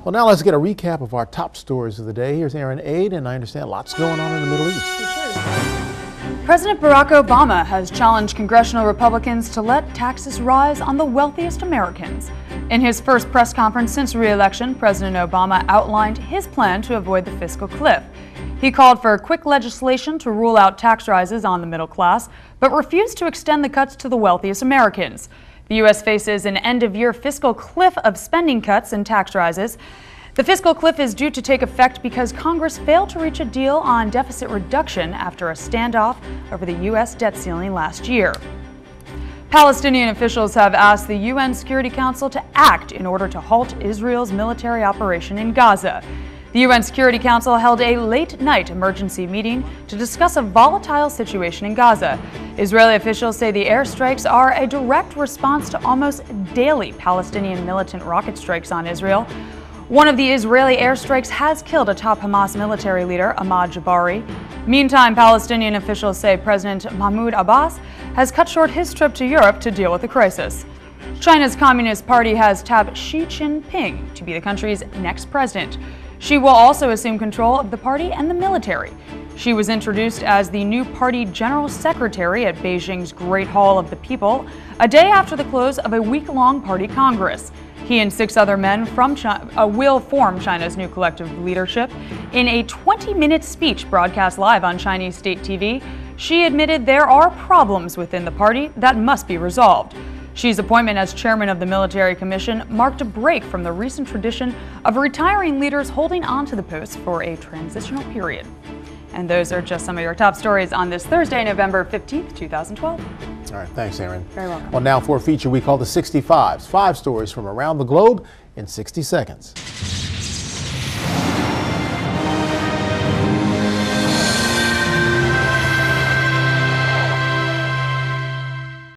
Well, now let's get a recap of our top stories of the day. Here's Erin Ade, and I understand lots going on in the Middle East. President Barack Obama has challenged congressional Republicans to let taxes rise on the wealthiest Americans. In his first press conference since re-election, President Obama outlined his plan to avoid the fiscal cliff. He called for quick legislation to rule out tax rises on the middle class, but refused to extend the cuts to the wealthiest Americans. The U.S. faces an end-of-year fiscal cliff of spending cuts and tax rises. The fiscal cliff is due to take effect because Congress failed to reach a deal on deficit reduction after a standoff over the U.S. debt ceiling last year. Palestinian officials have asked the UN Security Council to act in order to halt Israel's military operation in Gaza. The UN Security Council held a late-night emergency meeting to discuss a volatile situation in Gaza. Israeli officials say the airstrikes are a direct response to almost daily Palestinian militant rocket strikes on Israel. One of the Israeli airstrikes has killed a top Hamas military leader, Ahmad Jabari. Meantime, Palestinian officials say President Mahmoud Abbas has cut short his trip to Europe to deal with the crisis. China's Communist Party has tapped Xi Jinping to be the country's next president. She will also assume control of the party and the military. She was introduced as the new party general secretary at Beijing's Great Hall of the People, a day after the close of a week-long party congress. He and 6 other men from China will form China's new collective leadership. In a 20-minute speech broadcast live on Chinese state TV, Xi admitted there are problems within the party that must be resolved. Xi's appointment as chairman of the Military Commission marked a break from the recent tradition of retiring leaders holding on to the post for a transitional period. And those are just some of your top stories on this Thursday, November 15th, 2012. All right, thanks, Erin. Very welcome. Well, now for a feature we call the 65s. 5 stories from around the globe in 60 seconds.